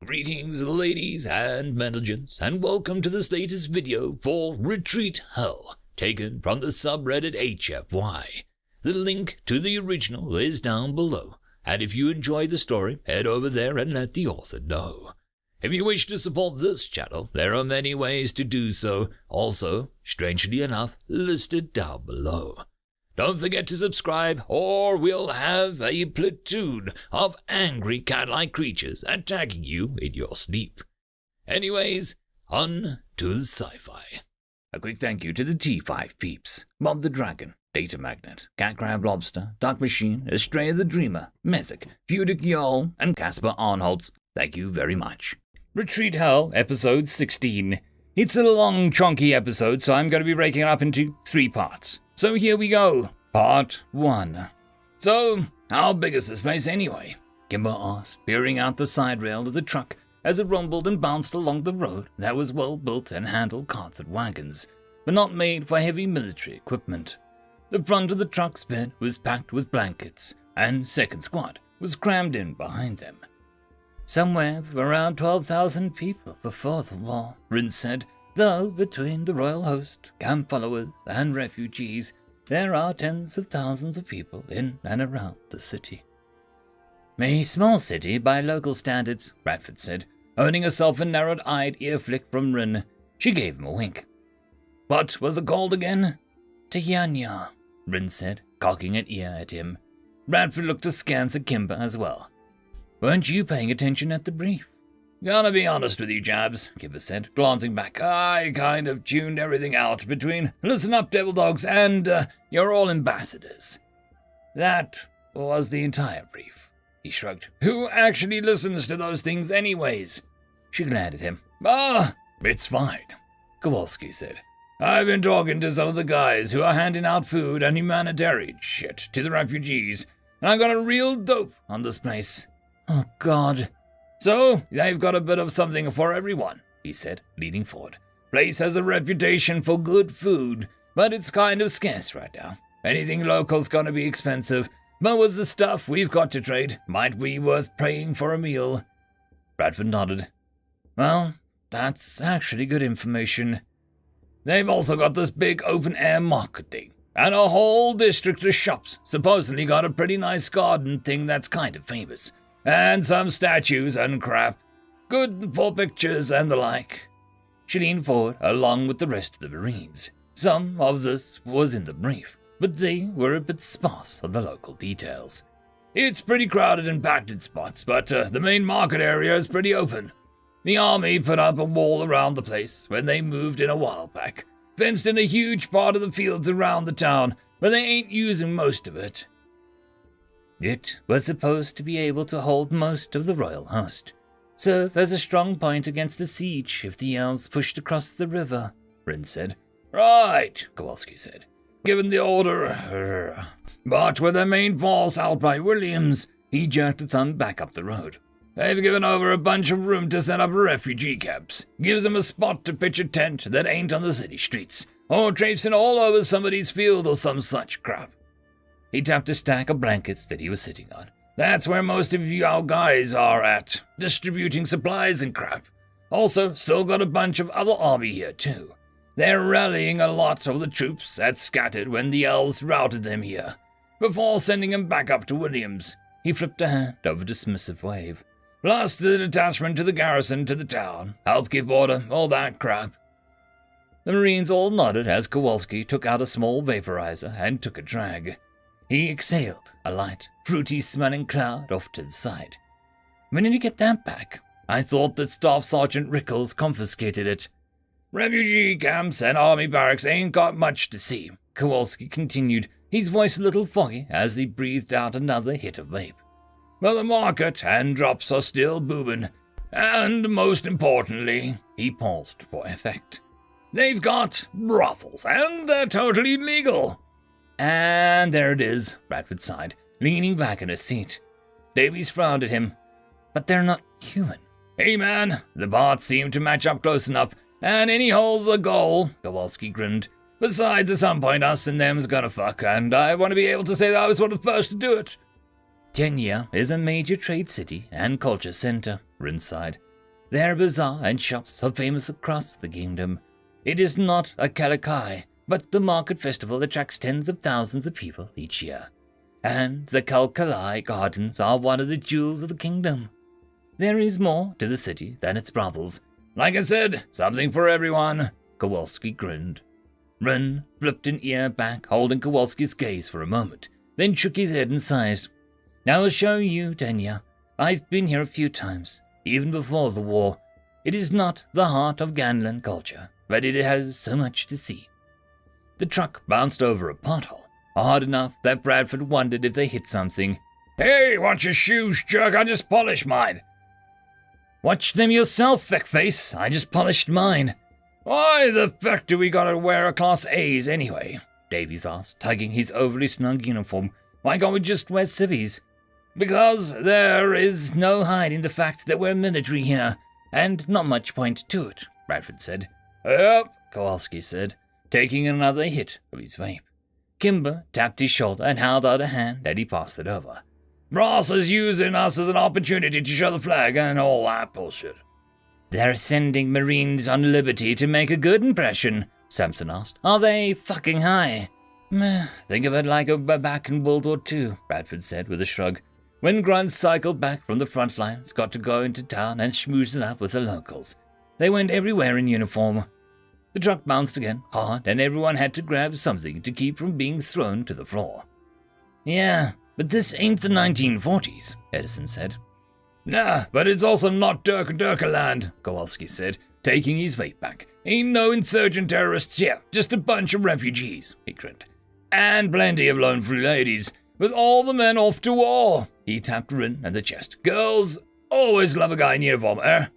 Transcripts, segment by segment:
Greetings ladies and gentlemen, and welcome to this latest video for Retreat Hell, taken from the subreddit HFY. The link to the original is down below, and if you enjoyed the story, head over there and let the author know. If you wish to support this channel, there are many ways to do so, also, strangely enough, listed down below. Don't forget to subscribe, or we'll have a platoon of angry cat-like creatures attacking you in your sleep. Anyways, on to the sci-fi. A quick thank you to the T5 peeps: Bob the Dragon, Data Magnet, Cat Crab Lobster, Dark Machine, Estrella the Dreamer, Messick, Fudic Yol, and Casper Arnholtz. Thank you very much. Retreat Hell, episode 16. It's a long, chunky episode, so I'm going to be breaking it up into 3 parts. So here we go, part 1. So, how big is this place anyway? Kimber asked, peering out the side rail of the truck as it rumbled and bounced along the road that was well built and handled carts and wagons, but not made for heavy military equipment. The front of the truck's bed was packed with blankets, and second squad was crammed in behind them. Somewhere around 12,000 people before the war, Rin said, though between the royal host, camp followers, and refugees, there are tens of thousands of people in and around the city. A small city by local standards, Bradford said, earning herself a narrowed-eyed ear flick from Rin. She gave him a wink. What was it called again? Tianya, Rin said, cocking an ear at him. Bradford looked askance at Kimber as well. Weren't you paying attention at the brief? Gonna be honest with you, Jabs, Kimber said, glancing back. I kind of tuned everything out between listen up, devil dogs, and you're all ambassadors. That was the entire brief. He shrugged. Who actually listens to those things anyways? She glared at him. It's fine, Kowalski said. I've been talking to some of the guys who are handing out food and humanitarian shit to the refugees, and I got a real dope on this place. Oh, God. So, they've got a bit of something for everyone, he said, leaning forward. Place has a reputation for good food, but it's kind of scarce right now. Anything local's gonna be expensive, but with the stuff we've got to trade, might be worth paying for a meal. Bradford nodded. Well, that's actually good information. They've also got this big open-air market thing, and a whole district of shops supposedly got a pretty nice garden thing that's kind of famous. And some statues and crap. Good for pictures and the like. She leaned forward along with the rest of the Marines. Some of this was in the brief, but they were a bit sparse on the local details. It's pretty crowded and packed in spots, but the main market area is pretty open. The army put up a wall around the place when they moved in a while back, fenced in a huge part of the fields around the town, but they ain't using most of it. It was supposed to be able to hold most of the royal host, serve as a strong point against the siege if the elves pushed across the river, Rin said. Right, Kowalski said, given the order. But with their main force out by Williams, he jerked a thumb back up the road. They've given over a bunch of room to set up refugee camps. Gives them a spot to pitch a tent that ain't on the city streets, or traipsing all over somebody's field or some such crap. He tapped a stack of blankets that he was sitting on. That's where most of you guys are at, distributing supplies and crap. Also, still got a bunch of other army here too. They're rallying a lot of the troops that scattered when the elves routed them here, before sending them back up to Williams. He flipped a hand over a dismissive wave. Plus the detachment to the garrison to the town, help keep order, all that crap. The Marines all nodded as Kowalski took out a small vaporizer and took a drag. He exhaled a light, fruity-smelling cloud off to the side. When did you get that back? I thought that Staff Sergeant Rickles confiscated it. Refugee camps and army barracks ain't got much to see, Kowalski continued, his voice a little foggy as he breathed out another hit of vape. But the market and drops are still booming. And most importantly, he paused for effect, they've got brothels, and they're totally legal. And there it is, Bradford sighed, leaning back in his seat. Davies frowned at him. But they're not human. Hey man, the parts seem to match up close enough, and any hole's a goal, Kowalski grinned. Besides, at some point us and them's gonna fuck, and I want to be able to say that I was one of the first to do it. Kenya is a major trade city and culture center, Rin sighed. Their bazaar and shops are famous across the kingdom. It is not a Kalakai, but the market festival attracts tens of thousands of people each year. And the Kalkalai Gardens are one of the jewels of the kingdom. There is more to the city than its brothels. Like I said, something for everyone, Kowalski grinned. Ren flipped an ear back, holding Kowalski's gaze for a moment, then shook his head and sighed. I will show you, Denya. I've been here a few times, even before the war. It is not the heart of Ganlan culture, but it has so much to see. The truck bounced over a pothole, hard enough that Bradford wondered if they hit something. Hey, want your shoes, jerk? I just polished mine. Watch them yourself, feckface. I just polished mine. Why the feck do we gotta wear a Class A's anyway? Davies asked, tugging his overly snug uniform. Why can't we just wear civvies? Because there is no hiding the fact that we're military here, and not much point to it, Bradford said. Yep, Kowalski said, taking another hit of his vape. Kimber tapped his shoulder and held out a hand as he passed it over. Ross is using us as an opportunity to show the flag and all that bullshit. They're sending Marines on liberty to make a good impression, Sampson asked. Are they fucking high? Meh, think of it like back in World War II, Bradford said with a shrug. When grunts cycled back from the front lines, got to go into town and schmooze it up with the locals. They went everywhere in uniform. The truck bounced again, hard, and everyone had to grab something to keep from being thrown to the floor. Yeah, but this ain't the 1940s, Edison said. Nah, but it's also not Durka-land, Kowalski said, taking his vape back. Ain't no insurgent terrorists here, just a bunch of refugees, he grinned. And plenty of lone free ladies, with all the men off to war. He tapped Rin on the chest. Girls always love a guy in uniform, eh?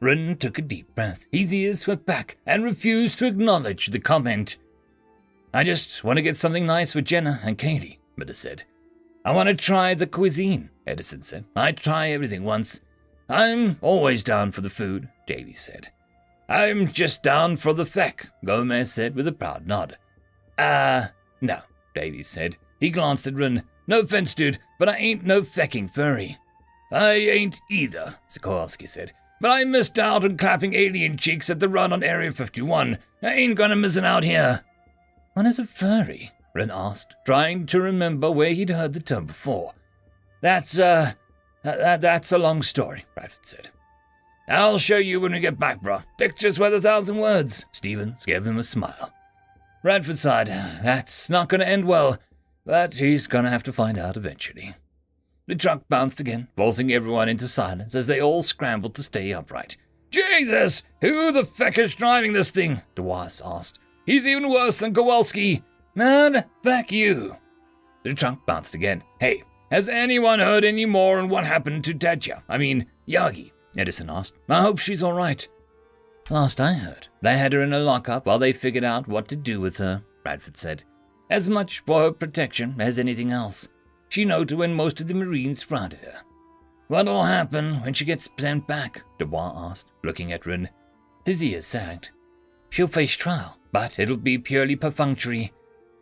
Rin took a deep breath. His ears swept back and refused to acknowledge the comment. I just want to get something nice with Jenna and Katie, Miller said. I want to try the cuisine, Edison said. I try everything once. I'm always down for the food, Davy said. I'm just down for the feck, Gomez said with a proud nod. No, Davy said. He glanced at Rin. No offense, dude, but I ain't no fecking furry. I ain't either, Sikorsky said. But I missed out on clapping alien cheeks at the run on Area 51. I ain't gonna miss it out here. What is a furry? Rin asked, trying to remember where he'd heard the term before. That's a long story, Bradford said. I'll show you when we get back, bro. Pictures worth 1,000 words. Stevens gave him a smile. Bradford sighed. That's not going to end well, but he's going to have to find out eventually. The truck bounced again, forcing everyone into silence as they all scrambled to stay upright. Jesus! Who the feck is driving this thing? DeWass asked. He's even worse than Kowalski. Man, fuck you. The truck bounced again. Hey, has anyone heard any more on what happened to Tetya? Yagi, Edison asked. I hope she's all right. Last I heard, they had her in a lockup while they figured out what to do with her, Bradford said. As much for her protection as anything else. She noted when most of the Marines fronted her. What'll happen when she gets sent back? Dubois asked, looking at Rin. His ears sagged. She'll face trial, but it'll be purely perfunctory.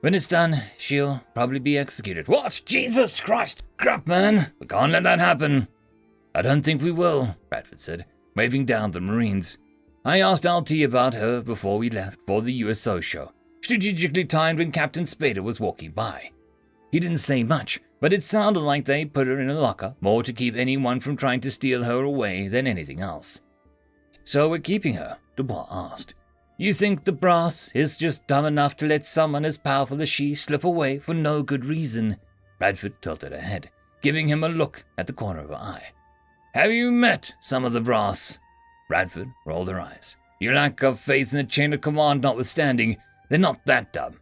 When it's done, she'll probably be executed. What? Jesus Christ! Crap, man! We can't let that happen. I don't think we will, Bradford said, waving down the Marines. I asked LT about her before we left for the USO show, strategically timed when Captain Spader was walking by. He didn't say much, but it sounded like they put her in a locker more to keep anyone from trying to steal her away than anything else. So we're keeping her? Dubois asked. You think the brass is just dumb enough to let someone as powerful as she slip away for no good reason? Bradford tilted her head, giving him a look at the corner of her eye. Have you met some of the brass? Bradford rolled her eyes. Your lack of faith in the chain of command notwithstanding, they're not that dumb.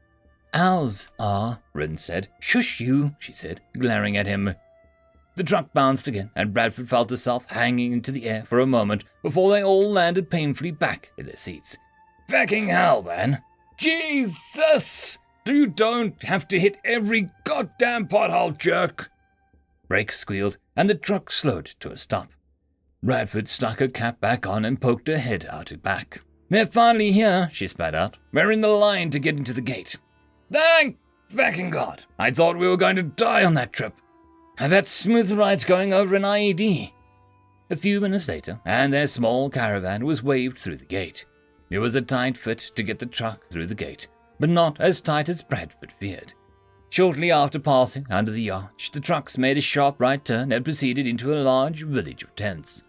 Ours are, Rin said. Shush you, she said, glaring at him. The truck bounced again, and Bradford felt herself hanging into the air for a moment before they all landed painfully back in their seats. Fucking hell, man. Jesus! You don't have to hit every goddamn pothole, jerk. Brakes squealed, and the truck slowed to a stop. Bradford stuck her cap back on and poked her head out and back. They're finally here, she spat out. We're in the line to get into the gate. Thank fucking God. I thought we were going to die on that trip. I've had smooth rides going over an IED. A few minutes later, and their small caravan was waved through the gate. It was a tight fit to get the truck through the gate, but not as tight as Bradford feared. Shortly after passing under the arch, the trucks made a sharp right turn and proceeded into a large village of tents.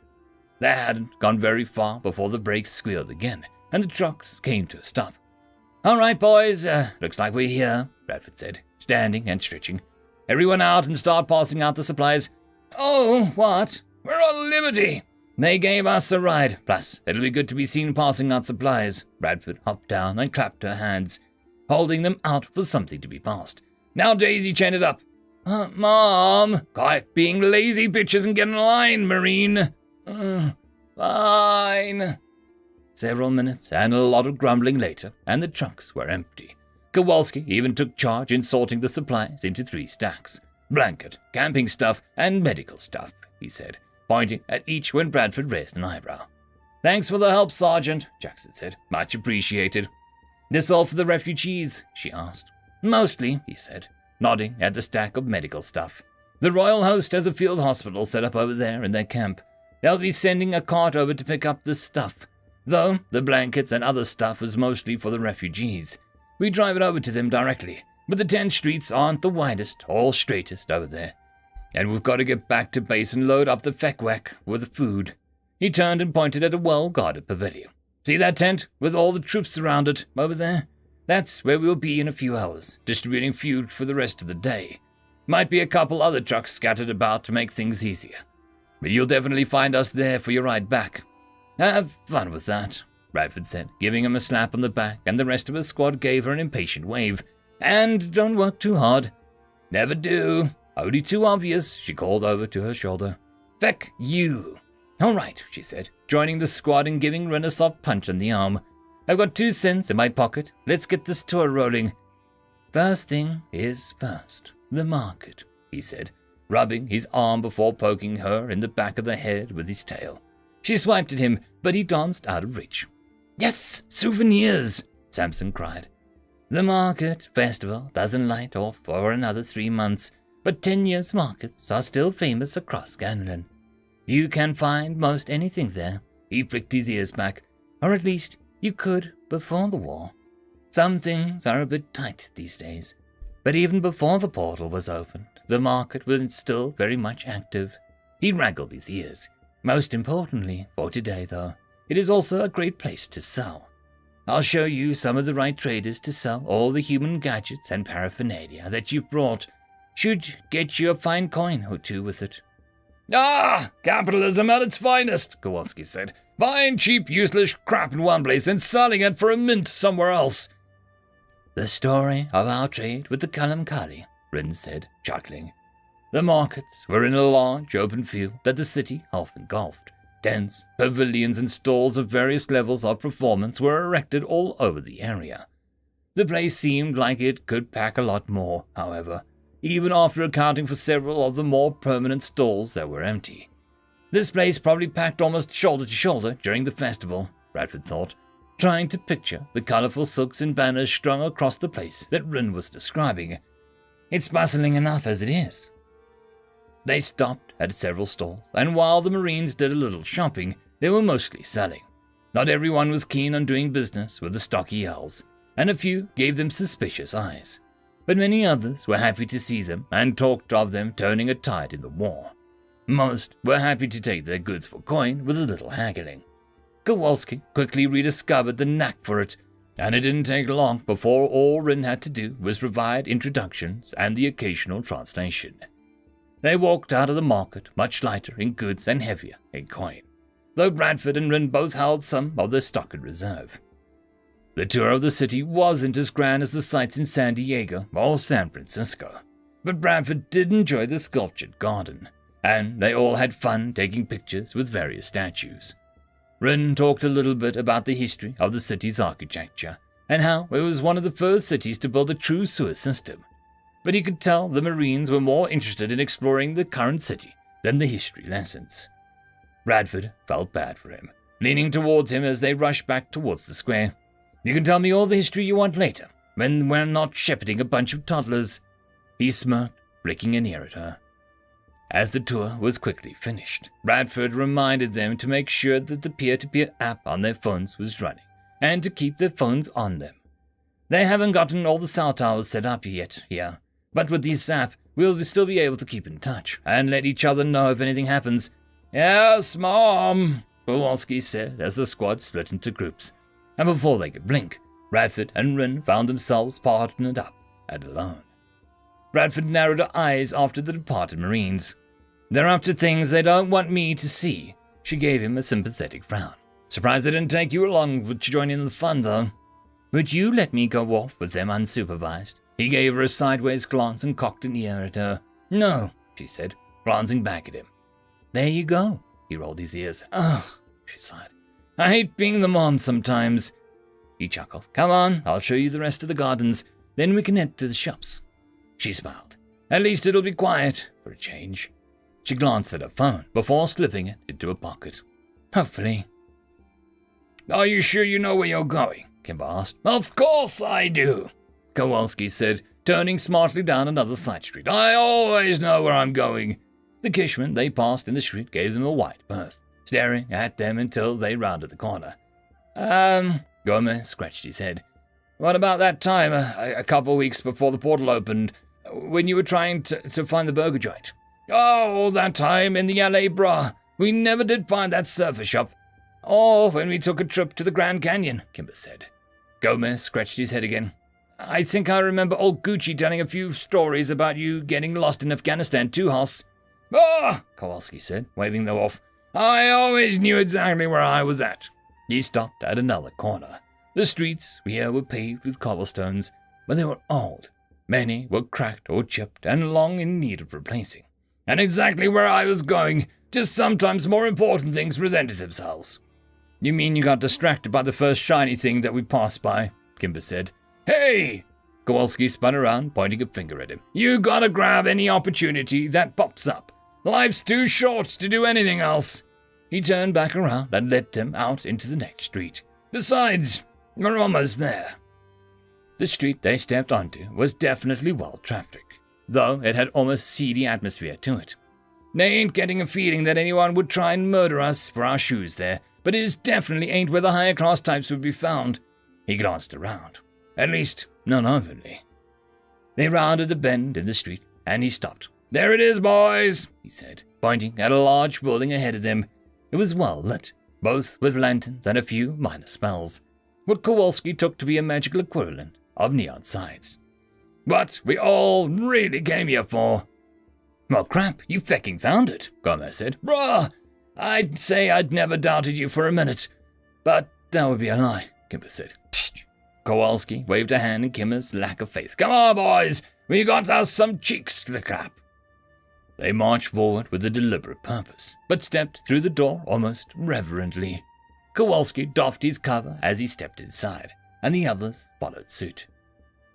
They hadn't gone very far before the brakes squealed again, and the trucks came to a stop. "All right, boys, looks like we're here," Bradford said, standing and stretching. "Everyone out and start passing out the supplies." "Oh, what? We're on liberty." "They gave us a ride, plus it'll be good to be seen passing out supplies." Bradford hopped down and clapped her hands, holding them out for something to be passed. "Now daisy chain it up." Mom, quiet being lazy bitches and get in line, Marine." Fine." Several minutes and a lot of grumbling later, and the trucks were empty. Kowalski even took charge in sorting the supplies into 3 stacks. "Blanket, camping stuff, and medical stuff," he said, pointing at each when Bradford raised an eyebrow. "Thanks for the help, Sergeant," Jackson said. "Much appreciated." "This all for the refugees?" she asked. "Mostly," he said, nodding at the stack of medical stuff. "The Royal Host has a field hospital set up over there in their camp. They'll be sending a cart over to pick up the stuff, though the blankets and other stuff was mostly for the refugees. We drive it over to them directly, but the tent streets aren't the widest or straightest over there. And we've got to get back to base and load up the fekwak with the food." He turned and pointed at a well-guarded pavilion. "See that tent with all the troops around it over there? That's where we'll be in a few hours, distributing food for the rest of the day. Might be a couple other trucks scattered about to make things easier. But you'll definitely find us there for your ride back." "Have fun with that," Bradford said, giving him a slap on the back, and the rest of his squad gave her an impatient wave. "And don't work too hard." "Never do. Only too obvious," she called over to her shoulder. "Feck you." "All right," she said, joining the squad and giving Ren a soft punch on the arm. "I've got 2 cents in my pocket. Let's get this tour rolling." "First thing is first, the market," he said, rubbing his arm before poking her in the back of the head with his tail. She swiped at him, but he danced out of reach. "Yes, souvenirs!" Samson cried. "The market festival doesn't light off for another 3 months, but 10 years markets are still famous across Scanlan. You can find most anything there." He flicked his ears back. "Or at least you could before the war. Some things are a bit tight these days, but even before the portal was opened, the market was still very much active." He waggled his ears. "Most importantly for today, though, it is also a great place to sell. I'll show you some of the right traders to sell all the human gadgets and paraphernalia that you've brought. Should get you a fine coin or 2 with it." "Ah, capitalism at its finest," Kowalski said. "Buying cheap, useless crap in one place and selling it for a mint somewhere else." "The story of our trade with the Kalamkali," Rin said, chuckling. The markets were in a large open field that the city half engulfed. Tents, pavilions, and stalls of various levels of performance were erected all over the area. The place seemed like it could pack a lot more, however, even after accounting for several of the more permanent stalls that were empty. This place probably packed almost shoulder to shoulder during the festival, Bradford thought, trying to picture the colorful silks and banners strung across the place that Rin was describing. "It's bustling enough as it is." They stopped at several stalls, and while the Marines did a little shopping, they were mostly selling. Not everyone was keen on doing business with the stocky elves, and a few gave them suspicious eyes. But many others were happy to see them and talked of them turning a tide in the war. Most were happy to take their goods for coin with a little haggling. Kowalski quickly rediscovered the knack for it, and it didn't take long before all Rin had to do was provide introductions and the occasional translation. They walked out of the market much lighter in goods and heavier in coin, though Bradford and Rin both held some of their stock in reserve. The tour of the city wasn't as grand as the sights in San Diego or San Francisco, but Bradford did enjoy the sculptured garden, and they all had fun taking pictures with various statues. Rin talked a little bit about the history of the city's architecture and how it was one of the first cities to build a true sewer system, but he could tell the Marines were more interested in exploring the current city than the history lessons. Bradford felt bad for him, leaning towards him as they rushed back towards the square. "You can tell me all the history you want later, when we're not shepherding a bunch of toddlers." He smirked, flicking an ear at her. As the tour was quickly finished, Bradford reminded them to make sure that the peer-to-peer app on their phones was running, and to keep their phones on them. They haven't gotten all the cell towers set up yet here, but with this app, we'll still be able to keep in touch, and let each other know if anything happens. Yes, Mom, Kowalski said as the squad split into groups, and before they could blink, Bradford and Rin found themselves partnered up and alone. Bradford narrowed her eyes after the departed Marines. They're up to things they don't want me to see. She gave him a sympathetic frown. Surprised they didn't take you along to join in the fun, though. Would you let me go off with them unsupervised? He gave her a sideways glance and cocked an ear at her. No, she said, glancing back at him. There you go. He rolled his ears. Ugh, she sighed. I hate being the mom sometimes. He chuckled. Come on, I'll show you the rest of the gardens. Then we can head to the shops. She smiled. At least it'll be quiet, for a change. She glanced at her phone before slipping it into a pocket. Hopefully. Are you sure you know where you're going? Kimber asked. Of course I do, Kowalski said, turning smartly down another side street. I always know where I'm going. The Kishmen they passed in the street gave them a wide berth, staring at them until they rounded the corner. Gomez scratched his head. What about that time, a couple weeks before the portal opened, when you were trying to find the burger joint? Oh, that time in the LA, bruh. We never did find that surfer shop. Or when we took a trip to the Grand Canyon, Kimber said. Gomez scratched his head again. I think I remember old Gucci telling a few stories about you getting lost in Afghanistan too, Hoss. Ah, Kowalski said, waving them off. I always knew exactly where I was at. He stopped at another corner. The streets here were paved with cobblestones, but they were old. Many were cracked or chipped and long in need of replacing. And exactly where I was going, just sometimes more important things presented themselves. You mean you got distracted by the first shiny thing that we passed by? Kimber said. Hey! Kowalski spun around, pointing a finger at him. You gotta grab any opportunity that pops up. Life's too short to do anything else. He turned back around and led them out into the next street. Besides, we're almost there. The street they stepped onto was definitely well-trafficked, though it had almost seedy atmosphere to it. They ain't getting a feeling that anyone would try and murder us for our shoes there, but it definitely ain't where the higher-class types would be found. He glanced around. At least, not openly. They rounded the bend in the street, and he stopped. There it is, boys, he said, pointing at a large building ahead of them. It was well lit, both with lanterns and a few minor spells, what Kowalski took to be a magical equivalent of neon signs. What we all really came here for. Well, crap, you fecking found it, Kramer said. Bruh, I'd say I'd never doubted you for a minute, but that would be a lie, Kimber said. Psst. Kowalski waved a hand in Kimmer's lack of faith. Come on, boys, we got us some cheeks to clap. They marched forward with a deliberate purpose, but stepped through the door almost reverently. Kowalski doffed his cover as he stepped inside, and the others followed suit.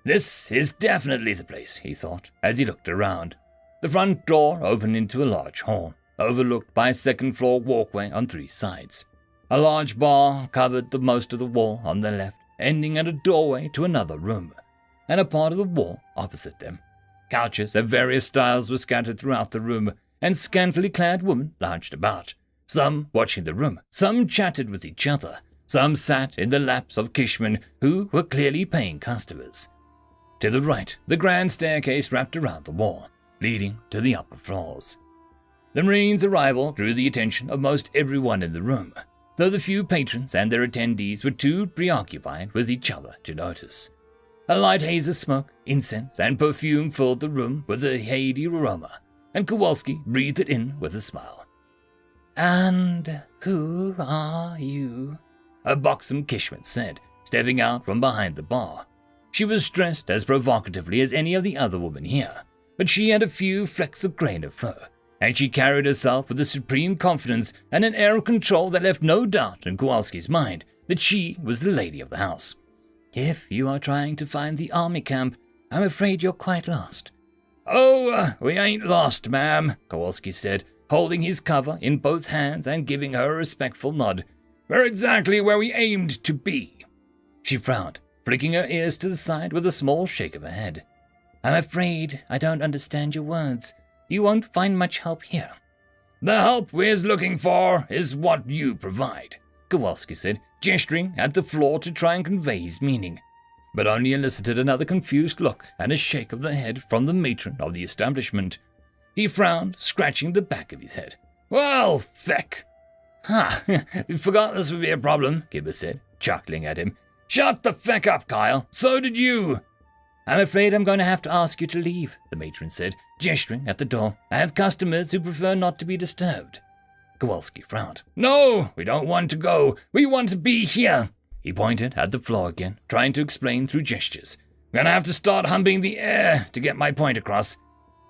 This is definitely the place, he thought, as he looked around. The front door opened into a large hall, overlooked by a second-floor walkway on 3 sides. A large bar covered the most of the wall on the left, ending at a doorway to another room, and a part of the wall opposite them. Couches of various styles were scattered throughout the room, and scantily clad women lounged about, some watching the room, some chatted with each other, some sat in the laps of Kishmen who were clearly paying customers. To the right, the grand staircase wrapped around the wall, leading to the upper floors. The Marines' arrival drew the attention of most everyone in the room, though the few patrons and their attendees were too preoccupied with each other to notice. A light haze of smoke, incense, and perfume filled the room with a hazy aroma, and Kowalski breathed it in with a smile. And who are you? A buxom Kishman said, stepping out from behind the bar. She was dressed as provocatively as any of the other women here, but she had a few flecks of grain of fur, and she carried herself with a supreme confidence and an air of control that left no doubt in Kowalski's mind that she was the lady of the house. If you are trying to find the army camp, I'm afraid you're quite lost. Oh, we ain't lost, ma'am, Kowalski said, holding his cover in both hands and giving her a respectful nod. We're exactly where we aimed to be. She frowned, flicking her ears to the side with a small shake of her head. I'm afraid I don't understand your words. You won't find much help here." "The help we're looking for is what you provide," Kowalski said, gesturing at the floor to try and convey his meaning, but only elicited another confused look and a shake of the head from the matron of the establishment. He frowned, scratching the back of his head. "Well, feck." "Ha, you forgot this would be a problem," Gibber said, chuckling at him. "Shut the feck up, Kyle. So did you." "I'm afraid I'm going to have to ask you to leave," the matron said, gesturing at the door. "I have customers who prefer not to be disturbed." Kowalski frowned. "No, we don't want to go. We want to be here." He pointed at the floor again, trying to explain through gestures. "I'm gonna have to start humping the air to get my point across."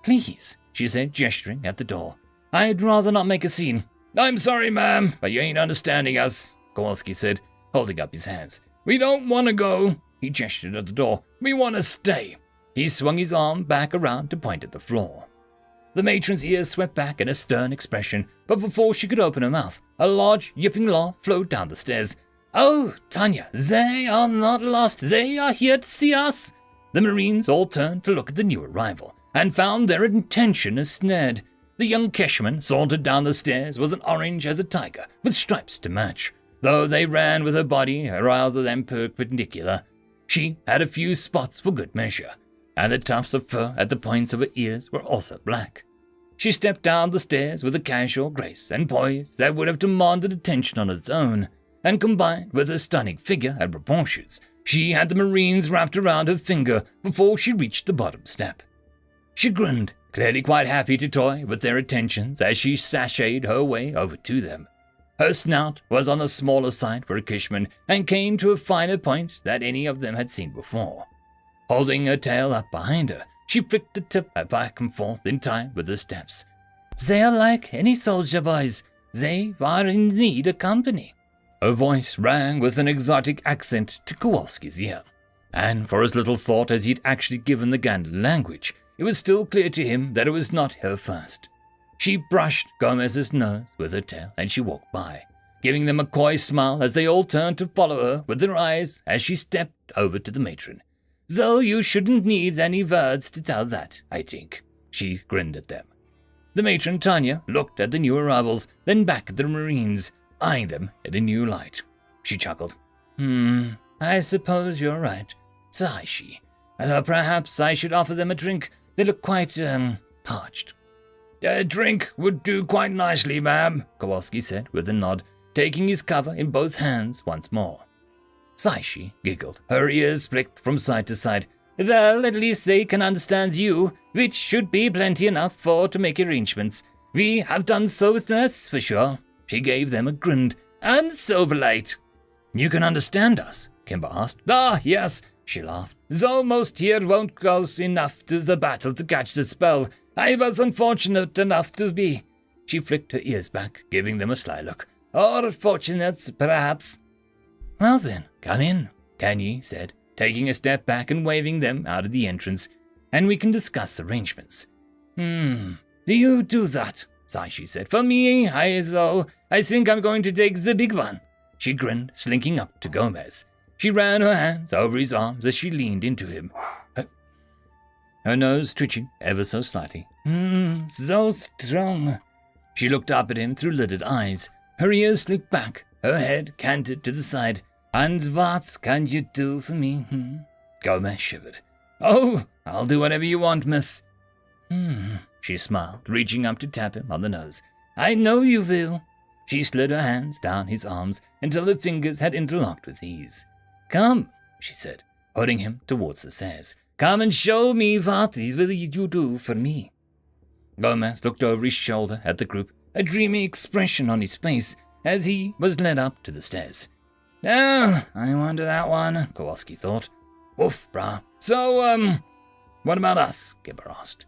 "Please," she said, gesturing at the door. "I'd rather not make a scene." "I'm sorry, ma'am, but you ain't understanding us," Kowalski said, holding up his hands. "We don't want to go." He gestured at the door. "We want to stay." He swung his arm back around to point at the floor. The matron's ears swept back in a stern expression, but before she could open her mouth, a large, yipping laugh flowed down the stairs. "Oh, Tanya, they are not lost. They are here to see us." The Marines all turned to look at the new arrival, and found their intention ensnared. The young Keshman sauntered down the stairs, was an orange as a tiger, with stripes to match, though they ran with her body rather than perpendicular. She had a few spots for good measure, and the tufts of fur at the points of her ears were also black. She stepped down the stairs with a casual grace and poise that would have demanded attention on its own, and combined with her stunning figure and proportions, she had the Marines wrapped around her finger before she reached the bottom step. She grinned, clearly quite happy to toy with their attentions as she sashayed her way over to them. Her snout was on the smaller side for a Kishman and came to a finer point than any of them had seen before. Holding her tail up behind her, she flicked the tip back and forth in time with her steps. "They are like any soldier boys. They are in need of company." Her voice rang with an exotic accent to Kowalski's ear, and for as little thought as he'd actually given the Gander language, it was still clear to him that it was not her first. She brushed Gomez's nose with her tail and she walked by, giving them a coy smile as they all turned to follow her with their eyes as she stepped over to the matron. "So you shouldn't need any words to tell that, I think." She grinned at them. The matron, Tanya, looked at the new arrivals, then back at the Marines, eyeing them in a new light. She chuckled. I suppose you're right. Sighed she. I thought perhaps I should offer them a drink. They look quite, parched." "A drink would do quite nicely, ma'am," Kowalski said with a nod, taking his cover in both hands once more. Saishi giggled, her ears flicked from side to side. "Well, at least they can understand you, which should be plenty enough for to make arrangements. We have done so with us, for sure." She gave them a grin. "And so polite." "You can understand us?" Kimber asked. "Ah, yes," she laughed. "Though most here won't go enough to the battle to catch the spell. I was unfortunate enough to be." She flicked her ears back, giving them a sly look. "Or fortunate, perhaps." "Well then, come in," Kanye said, taking a step back and waving them out of the entrance, "and we can discuss arrangements." Do you do that?" Saishi said. "For me, I think I'm going to take the big one." She grinned, slinking up to Gomez. She ran her hands over his arms as she leaned into him, her nose twitching ever so slightly. So strong." She looked up at him through lidded eyes, her ears slicked back, her head canted to the side. "And what can you do for me, Gomez shivered. "Oh, I'll do whatever you want, miss." She smiled, reaching up to tap him on the nose. "I know you will." She slid her hands down his arms until her fingers had interlocked with ease. "Come," she said, holding him towards the stairs. "Come and show me what will you do for me." Gomez looked over his shoulder at the group, a dreamy expression on his face as he was led up to the stairs. "Oh, I wonder that one," Kowalski thought. "Oof, brah. So, what about us?" Gibber asked.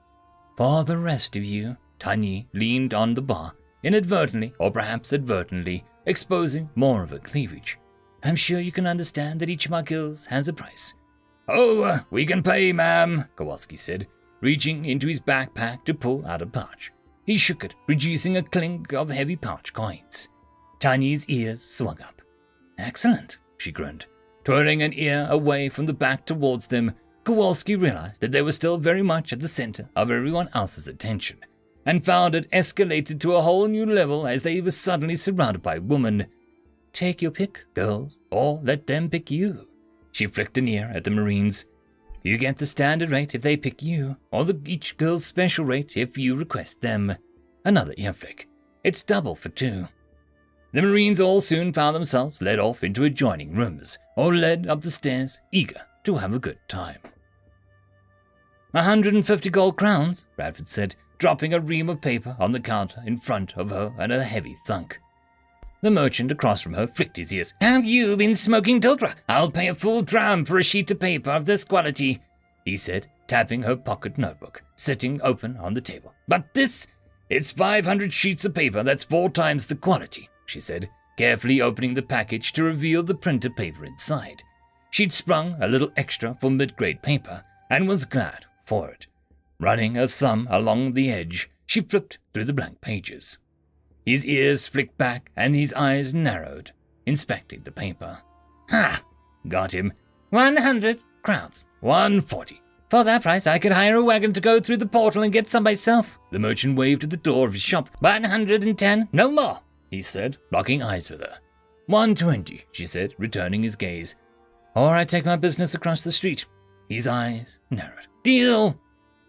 "For the rest of you," Tanya leaned on the bar, inadvertently or perhaps advertently, exposing more of her cleavage. "I'm sure you can understand that each of our kills has a price." "Oh, we can pay, ma'am," Kowalski said, reaching into his backpack to pull out a pouch. He shook it, producing a clink of heavy pouch coins. Tanya's ears swung up. "Excellent," she grinned. Twirling an ear away from the back towards them, Kowalski realized that they were still very much at the center of everyone else's attention, and found it escalated to a whole new level as they were suddenly surrounded by women. "Take your pick, girls, or let them pick you." She flicked an ear at the Marines. "You get the standard rate if they pick you, or each girl's special rate if you request them." Another ear flick. "It's double for two." The Marines all soon found themselves led off into adjoining rooms, or led up the stairs, eager to have a good time. 150 gold crowns, Bradford said, dropping a ream of paper on the counter in front of her and a heavy thunk. The merchant across from her flicked his ears. "Have you been smoking Tiltra? I'll pay a full dram for a sheet of paper of this quality," he said, tapping her pocket notebook, sitting open on the table. "But this, it's 500 sheets of paper, that's 4 times the quality," she said, carefully opening the package to reveal the printer paper inside. She'd sprung a little extra for mid-grade paper, and was glad for it. Running her thumb along the edge, she flipped through the blank pages. His ears flicked back and his eyes narrowed, inspecting the paper. "Ha! Got him. 100 crowns. 140. For that price, I could hire a wagon to go through the portal and get some myself." The merchant waved at the door of his shop. 110, no more, he said, locking eyes with her. 120, she said, returning his gaze. "Or I take my business across the street." His eyes narrowed. "Deal."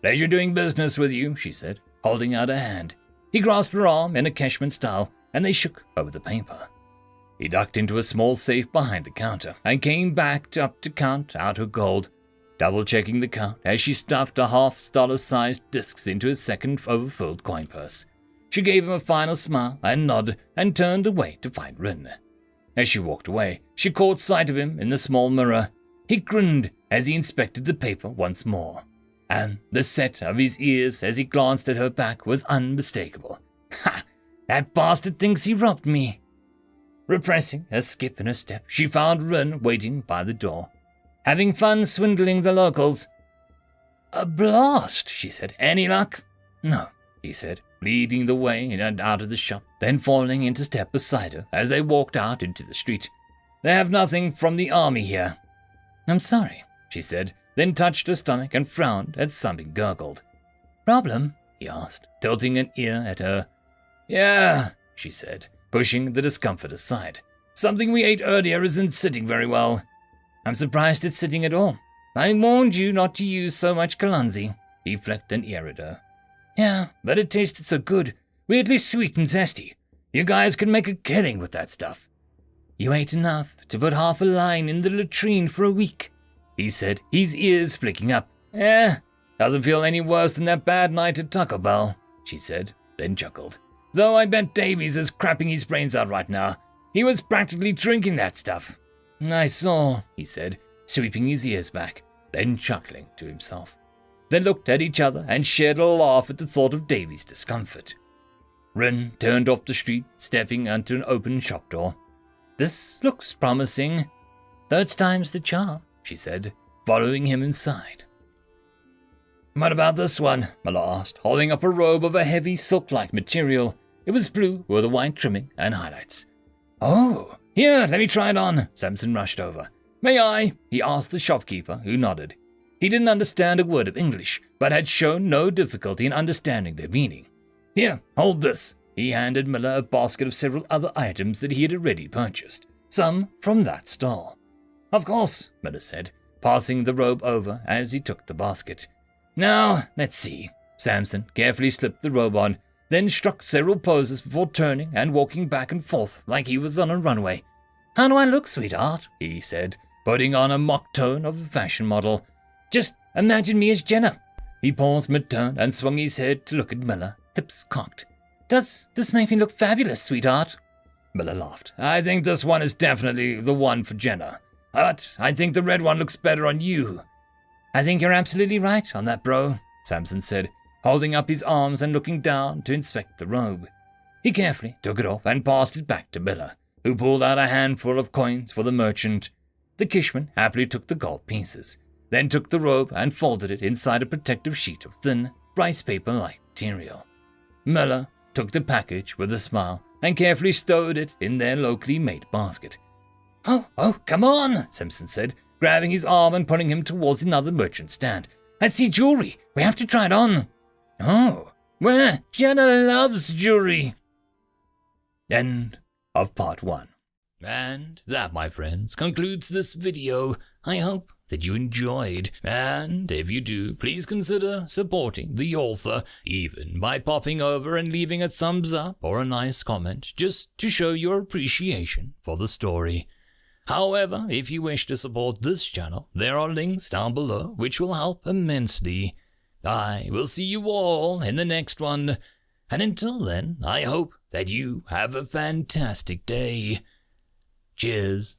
"Pleasure doing business with you," she said, holding out a hand. He grasped her arm in a cashman style, and they shook over the paper. He ducked into a small safe behind the counter, and came back up to count out her gold, double-checking the count as she stuffed a half-dollar-sized discs into his second overfilled coin purse. She gave him a final smile and nod, and turned away to find Rin. As she walked away, she caught sight of him in the small mirror. He grinned as he inspected the paper once more, and the set of his ears as he glanced at her back was unmistakable. "Ha! That bastard thinks he robbed me." Repressing a skip in her step, she found Rin waiting by the door. "Having fun swindling the locals?" "A blast," she said. "Any luck?" "No," he said, leading the way in and out of the shop, then falling into step beside her as they walked out into the street. "They have nothing from the army here." "I'm sorry," she said, then touched her stomach and frowned as something gurgled. "Problem?" he asked, tilting an ear at her. "Yeah," she said, pushing the discomfort aside. "Something we ate earlier isn't sitting very well." "I'm surprised it's sitting at all. I warned you not to use so much Kalunzi." He flicked an ear at her. "Yeah, but it tasted so good. Weirdly sweet and zesty. You guys could make a killing with that stuff." "You ate enough to put half a line in the latrine for a week," he said, his ears flicking up. Doesn't feel any worse than that bad night at Taco Bell," she said, then chuckled. "Though I bet Davies is crapping his brains out right now. He was practically drinking that stuff." "I saw," he said, sweeping his ears back, then chuckling to himself. They looked at each other and shared a laugh at the thought of Davies' discomfort. Rin turned off the street, stepping onto an open shop door. "This looks promising." "Third time's the charm," she said, following him inside. "What about this one?" Miller asked, holding up a robe of a heavy silk-like material. It was blue with a white trimming and highlights. "Oh, here, let me try it on." Samson rushed over. "May I?" he asked the shopkeeper, who nodded. He didn't understand a word of English, but had shown no difficulty in understanding their meaning. "Here, hold this." He handed Miller a basket of several other items that he had already purchased, some from that stall. "Of course," Miller said, passing the robe over as he took the basket. "Now, let's see." Samson carefully slipped the robe on, then struck several poses before turning and walking back and forth like he was on a runway. "How do I look, sweetheart?" he said, putting on a mock tone of a fashion model. "Just imagine me as Jenna." He paused mid-turn and swung his head to look at Miller, hips cocked. "Does this make me look fabulous, sweetheart?" Miller laughed. "I think this one is definitely the one for Jenna. But I think the red one looks better on you." "I think you're absolutely right on that, bro," Samson said, holding up his arms and looking down to inspect the robe. He carefully took it off and passed it back to Miller, who pulled out a handful of coins for the merchant. The Kishman happily took the gold pieces, then took the robe and folded it inside a protective sheet of thin, rice paper-like material. Miller took the package with a smile and carefully stowed it in their locally made basket. Oh, come on," Simpson said, grabbing his arm and pulling him towards another merchant stand. "I see jewelry. We have to try it on." "Oh," where Jenna loves jewelry. End of part 1. And that, my friends, concludes this video. I hope that you enjoyed, and if you do, please consider supporting the author, even by popping over and leaving a thumbs up or a nice comment, just to show your appreciation for the story. However, if you wish to support this channel, there are links down below which will help immensely. I will see you all in the next one, and until then, I hope that you have a fantastic day. Cheers.